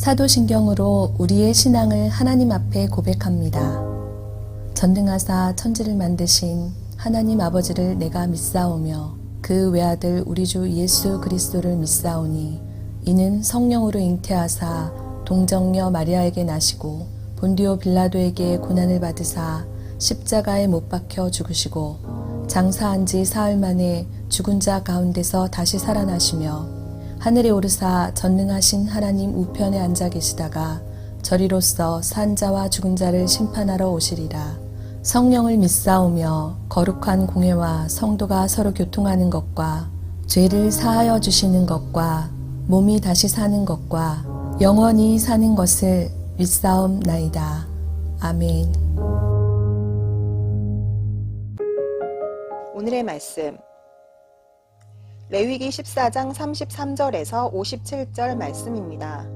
사도신경으로 우리의 신앙을 하나님 앞에 고백합니다. 전능하사 천지를 만드신 하나님 아버지를 내가 믿사오며 그 외아들 우리 주 예수 그리스도를 믿사오니 이는 성령으로 잉태하사 동정녀 마리아에게 나시고 본디오 빌라도에게 고난을 받으사 십자가에 못 박혀 죽으시고 장사한 지 사흘 만에 죽은 자 가운데서 다시 살아나시며 하늘에 오르사 전능하신 하나님 우편에 앉아 계시다가 저리로서 산 자와 죽은 자를 심판하러 오시리라. 성령을 믿사오며 거룩한 공회와 성도가 서로 교통하는 것과 죄를 사하여 주시는 것과 몸이 다시 사는 것과 영원히 사는 것을 믿사옵나이다. 아멘. 오늘의 말씀 레위기 14장 33절에서 57절 말씀입니다.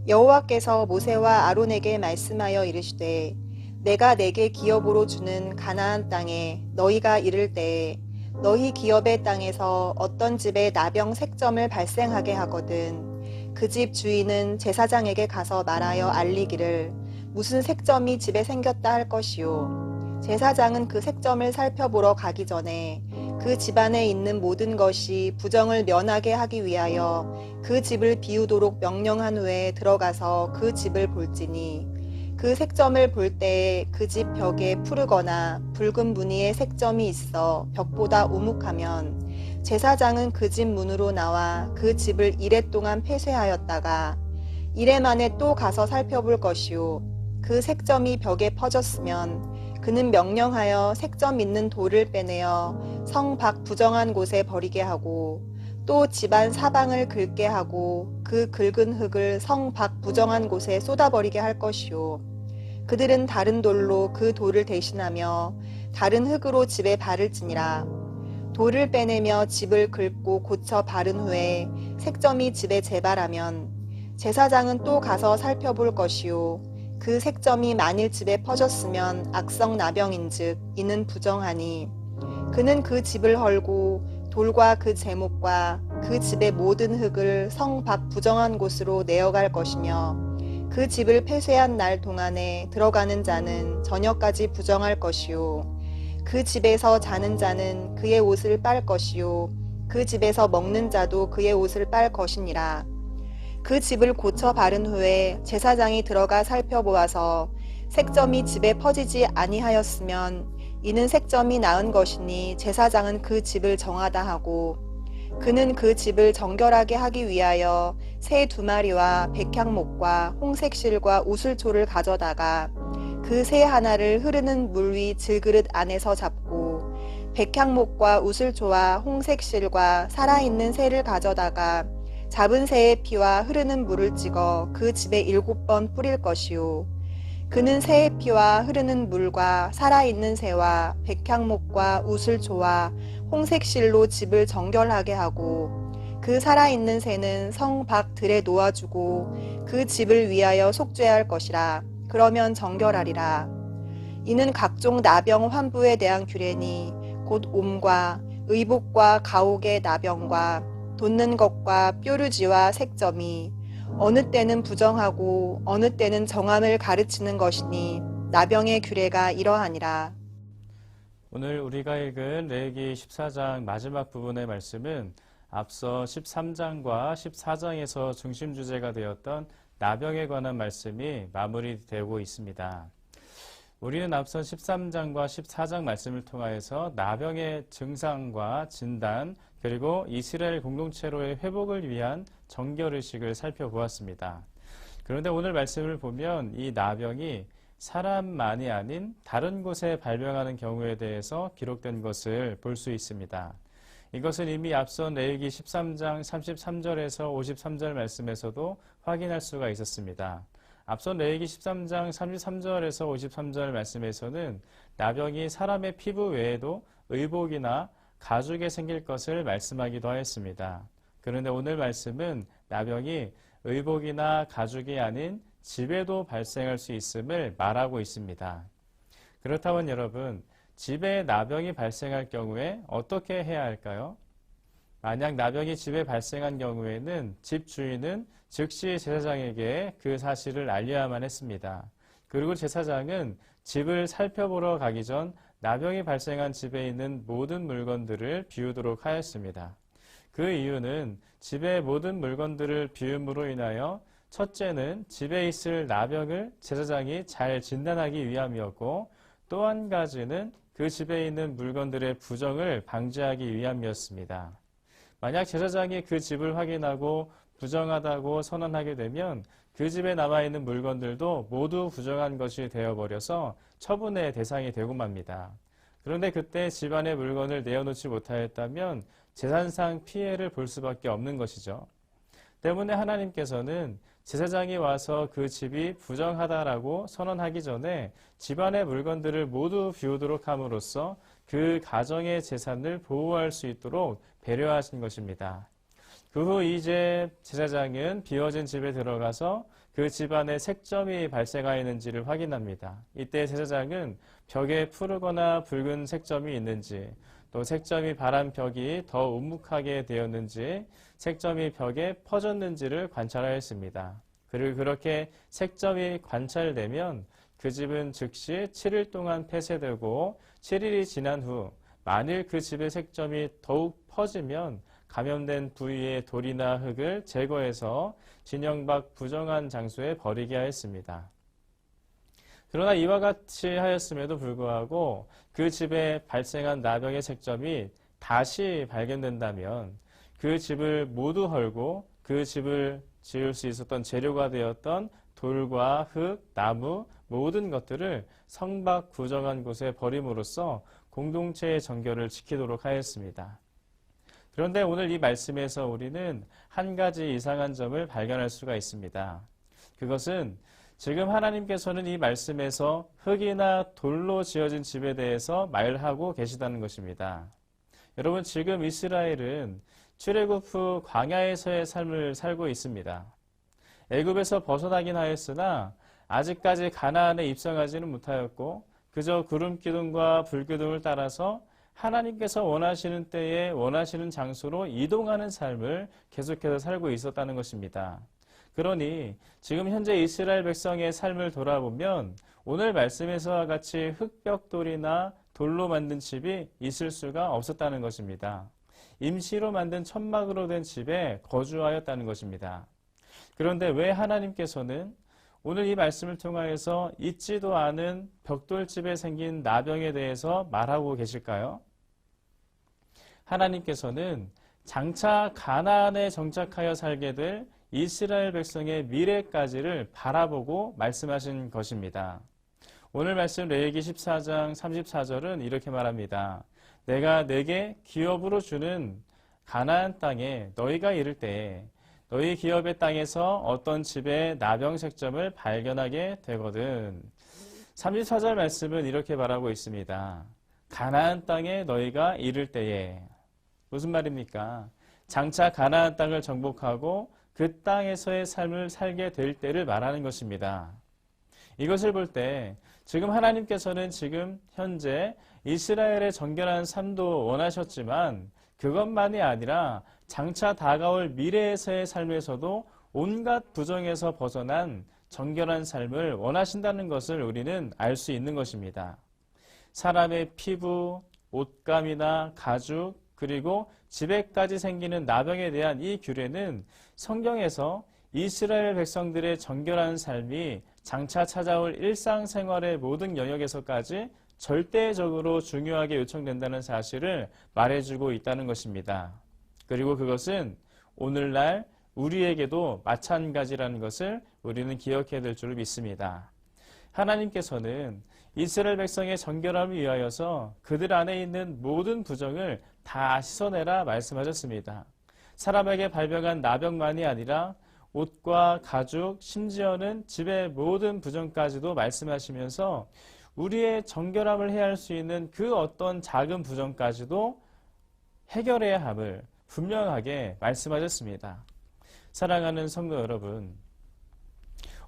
여호와께서 모세와 아론에게 말씀하여 이르시되 내가 내게 기업으로 주는 가나안 땅에 너희가 이를 때에 너희 기업의 땅에서 어떤 집에 나병 색점을 발생하게 하거든 그 집 주인은 제사장에게 가서 말하여 알리기를 무슨 색점이 집에 생겼다 할 것이요 제사장은 그 색점을 살펴보러 가기 전에 그 집안에 있는 모든 것이 부정을 면하게 하기 위하여 그 집을 비우도록 명령한 후에 들어가서 그 집을 볼지니 그 색점을 볼 때에 그 집 벽에 푸르거나 붉은 무늬의 색점이 있어 벽보다 우묵하면 제사장은 그 집 문으로 나와 그 집을 이레 동안 폐쇄하였다가 이레 만에 또 가서 살펴볼 것이요 그 색점이 벽에 퍼졌으면 그는 명령하여 색점 있는 돌을 빼내어 성 밖 부정한 곳에 버리게 하고 또 집안 사방을 긁게 하고 그 긁은 흙을 성 밖 부정한 곳에 쏟아버리게 할 것이요 그들은 다른 돌로 그 돌을 대신하며 다른 흙으로 집에 바를지니라. 돌을 빼내며 집을 긁고 고쳐 바른 후에 색점이 집에 재발하면 제사장은 또 가서 살펴볼 것이요 그 색점이 만일 집에 퍼졌으면 악성 나병인즉 이는 부정하니 그는 그 집을 헐고 돌과 그 제목과 그 집의 모든 흙을 성 밖 부정한 곳으로 내어갈 것이며 그 집을 폐쇄한 날 동안에 들어가는 자는 저녁까지 부정할 것이요 그 집에서 자는 자는 그의 옷을 빨 것이요 그 집에서 먹는 자도 그의 옷을 빨 것이니라. 그 집을 고쳐 바른 후에 제사장이 들어가 살펴보아서 색점이 집에 퍼지지 아니하였으면 이는 색점이 나은 것이니 제사장은 그 집을 정하다 하고 그는 그 집을 정결하게 하기 위하여 새 2마리와 백향목과 홍색실과 우슬초를 가져다가 그 새 하나를 흐르는 물 위 질그릇 안에서 잡고 백향목과 우슬초와 홍색실과 살아있는 새를 가져다가 잡은 새의 피와 흐르는 물을 찍어 그 집에 7번 뿌릴 것이요 그는 새의 피와 흐르는 물과 살아있는 새와 백향목과 우슬초와 홍색실로 집을 정결하게 하고 그 살아있는 새는 성 밖 들에 놓아주고 그 집을 위하여 속죄할 것이라. 그러면 정결하리라. 이는 각종 나병 환부에 대한 규례니 곧 옴과 의복과 가옥의 나병과 돋는 것과 뾰루지와 색점이 어느 때는 부정하고 어느 때는 정함을 가르치는 것이니 나병의 규례가 이러하니라. 오늘 우리가 읽은 레위기 14장 마지막 부분의 말씀은 앞서 13장과 14장에서 중심 주제가 되었던 나병에 관한 말씀이 마무리되고 있습니다. 우리는 앞선 13장과 14장 말씀을 통하여서 나병의 증상과 진단 그리고 이스라엘 공동체로의 회복을 위한 정결의식을 살펴보았습니다. 그런데 오늘 말씀을 보면 이 나병이 사람만이 아닌 다른 곳에 발병하는 경우에 대해서 기록된 것을 볼 수 있습니다. 이것은 이미 앞선 레위기 13장 33절에서 53절 말씀에서도 확인할 수가 있었습니다. 앞선 레위기 13장 33절에서 53절 말씀에서는 나병이 사람의 피부 외에도 의복이나 가죽에 생길 것을 말씀하기도 하였습니다. 그런데 오늘 말씀은 나병이 의복이나 가죽이 아닌 집에도 발생할 수 있음을 말하고 있습니다. 그렇다면 여러분, 집에 나병이 발생할 경우에 어떻게 해야 할까요? 만약 나병이 집에 발생한 경우에는 집 주인은 즉시 제사장에게 그 사실을 알려야만 했습니다. 그리고 제사장은 집을 살펴보러 가기 전 나병이 발생한 집에 있는 모든 물건들을 비우도록 하였습니다. 그 이유는 집의 모든 물건들을 비움으로 인하여 첫째는 집에 있을 나병을 제사장이 잘 진단하기 위함이었고, 또 한 가지는 그 집에 있는 물건들의 부정을 방지하기 위함이었습니다. 만약 제사장이 그 집을 확인하고 부정하다고 선언하게 되면 그 집에 남아있는 물건들도 모두 부정한 것이 되어버려서 처분의 대상이 되고 맙니다. 그런데 그때 집안의 물건을 내어놓지 못하였다면 재산상 피해를 볼 수밖에 없는 것이죠. 때문에 하나님께서는 제사장이 와서 그 집이 부정하다라고 선언하기 전에 집안의 물건들을 모두 비우도록 함으로써 그 가정의 재산을 보호할 수 있도록 배려하신 것입니다. 그 후 이제 제사장은 비워진 집에 들어가서 그 집안에 색점이 발생하였는지를 확인합니다. 이때 제사장은 벽에 푸르거나 붉은 색점이 있는지, 또 색점이 바란 벽이 더 움묵하게 되었는지, 색점이 벽에 퍼졌는지를 관찰하였습니다. 그리고 그렇게 색점이 관찰되면 그 집은 즉시 7일 동안 폐쇄되고, 7일이 지난 후 만일 그 집의 색점이 더욱 퍼지면 감염된 부위의 돌이나 흙을 제거해서 진영 밖 부정한 장소에 버리게 하였습니다. 그러나 이와 같이 하였음에도 불구하고 그 집에 발생한 나병의 색점이 다시 발견된다면 그 집을 모두 헐고 그 집을 지을 수 있었던 재료가 되었던 돌과 흙, 나무 모든 것들을 성 밖 부정한 곳에 버림으로써 공동체의 정결을 지키도록 하였습니다. 그런데 오늘 이 말씀에서 우리는 한 가지 이상한 점을 발견할 수가 있습니다. 그것은 지금 하나님께서는 이 말씀에서 흙이나 돌로 지어진 집에 대해서 말하고 계시다는 것입니다. 여러분, 지금 이스라엘은 출애굽 후 광야에서의 삶을 살고 있습니다. 애굽에서 벗어나긴 하였으나 아직까지 가나안에 입성하지는 못하였고 그저 구름 기둥과 불 기둥을 따라서 하나님께서 원하시는 때에 원하시는 장소로 이동하는 삶을 계속해서 살고 있었다는 것입니다. 그러니 지금 현재 이스라엘 백성의 삶을 돌아보면 오늘 말씀에서와 같이 흙벽돌이나 돌로 만든 집이 있을 수가 없었다는 것입니다. 임시로 만든 천막으로 된 집에 거주하였다는 것입니다. 그런데 왜 하나님께서는 오늘 이 말씀을 통하여서 있지도 않은 벽돌집에 생긴 나병에 대해서 말하고 계실까요? 하나님께서는 장차 가나안에 정착하여 살게 될 이스라엘 백성의 미래까지를 바라보고 말씀하신 것입니다. 오늘 말씀 레위기 14장 34절은 이렇게 말합니다. 내가 내게 기업으로 주는 가나안 땅에 너희가 이를 때에 너희 기업의 땅에서 어떤 집에 나병 색점을 발견하게 되거든. 34절 말씀은 이렇게 말하고 있습니다. 가나안 땅에 너희가 이를 때에. 무슨 말입니까? 장차 가나안 땅을 정복하고 그 땅에서의 삶을 살게 될 때를 말하는 것입니다. 이것을 볼 때 지금 하나님께서는 지금 현재 이스라엘의 정결한 삶도 원하셨지만 그것만이 아니라 장차 다가올 미래에서의 삶에서도 온갖 부정에서 벗어난 정결한 삶을 원하신다는 것을 우리는 알 수 있는 것입니다. 사람의 피부, 옷감이나 가죽, 그리고 집에까지 생기는 나병에 대한 이 규례는 성경에서 이스라엘 백성들의 정결한 삶이 장차 찾아올 일상생활의 모든 영역에서까지 절대적으로 중요하게 요청된다는 사실을 말해주고 있다는 것입니다. 그리고 그것은 오늘날 우리에게도 마찬가지라는 것을 우리는 기억해야 될 줄 믿습니다. 하나님께서는 이스라엘 백성의 정결함을 위하여서 그들 안에 있는 모든 부정을 다 씻어내라 말씀하셨습니다. 사람에게 발병한 나병만이 아니라 옷과 가죽, 심지어는 집의 모든 부정까지도 말씀하시면서 우리의 정결함을 해할 수 있는 그 어떤 작은 부정까지도 해결해야 함을 분명하게 말씀하셨습니다. 사랑하는 성도 여러분,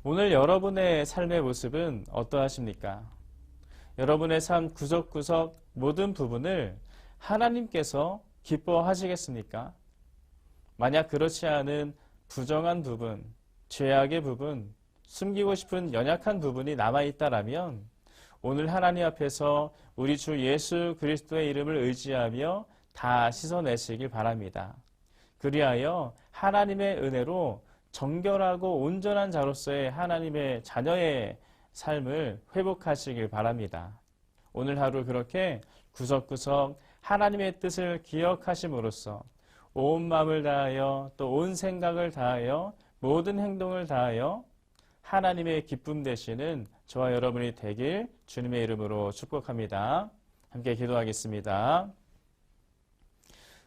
오늘 여러분의 삶의 모습은 어떠하십니까? 여러분의 삶 구석구석 모든 부분을 하나님께서 기뻐하시겠습니까? 만약 그렇지 않은 부정한 부분, 죄악의 부분, 숨기고 싶은 연약한 부분이 남아있다라면 오늘 하나님 앞에서 우리 주 예수 그리스도의 이름을 의지하며 다 씻어내시길 바랍니다. 그리하여 하나님의 은혜로 정결하고 온전한 자로서의 하나님의 자녀의 삶을 회복하시길 바랍니다. 오늘 하루 그렇게 구석구석 하나님의 뜻을 기억하심으로써 온 마음을 다하여 또 온 생각을 다하여 모든 행동을 다하여 하나님의 기쁨 되시는 저와 여러분이 되길 주님의 이름으로 축복합니다. 함께 기도하겠습니다.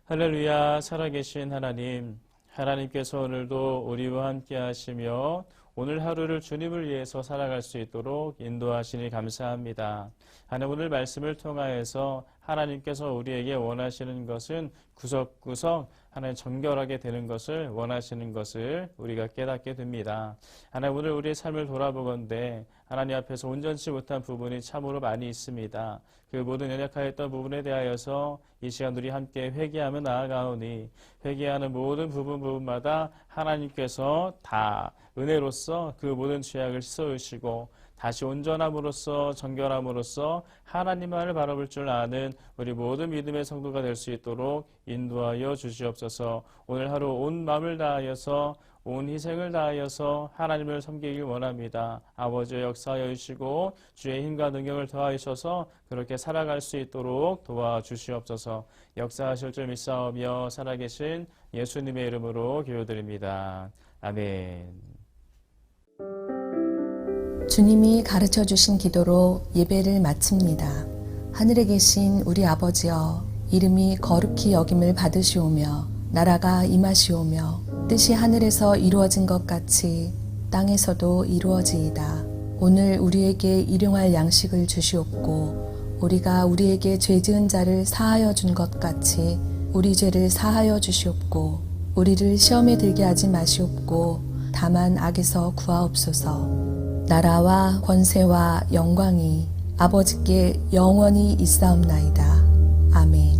할렐루야. 살아계신 하나님, 하나님께서 오늘도 우리와 함께 하시며 오늘 하루를 주님을 위해서 살아갈 수 있도록 인도하시니 감사합니다. 하나님, 오늘 말씀을 통하여서 하나님께서 우리에게 원하시는 것은 구석구석 하나님 정결하게 되는 것을 원하시는 것을 우리가 깨닫게 됩니다. 하나님, 오늘 우리의 삶을 돌아보건대 하나님 앞에서 온전치 못한 부분이 참으로 많이 있습니다. 그 모든 연약하였던 부분에 대하여서 이 시간 우리 함께 회개하며 나아가오니 회개하는 모든 부분마다 하나님께서 다 은혜로서 그 모든 죄악을 씻어주시고 다시 온전함으로써 정결함으로써 하나님만을 바라볼 줄 아는 우리 모든 믿음의 성도가 될 수 있도록 인도하여 주시옵소서. 오늘 하루 온 마음을 다하여서 온 희생을 다하여서 하나님을 섬기길 원합니다. 아버지의 역사하여 주시고 주의 힘과 능력을 더하셔서 그렇게 살아갈 수 있도록 도와주시옵소서. 역사하실 줄 믿사오며 살아계신 예수님의 이름으로 기도드립니다. 아멘. 주님이 가르쳐 주신 기도로 예배를 마칩니다. 하늘에 계신 우리 아버지여, 이름이 거룩히 여김을 받으시오며 나라가 임하시오며 뜻이 하늘에서 이루어진 것 같이 땅에서도 이루어지이다. 오늘 우리에게 일용할 양식을 주시옵고 우리가 우리에게 죄 지은 자를 사하여 준 것 같이 우리 죄를 사하여 주시옵고 우리를 시험에 들게 하지 마시옵고 다만 악에서 구하옵소서. 나라와 권세와 영광이 아버지께 영원히 있사옵나이다. 아멘.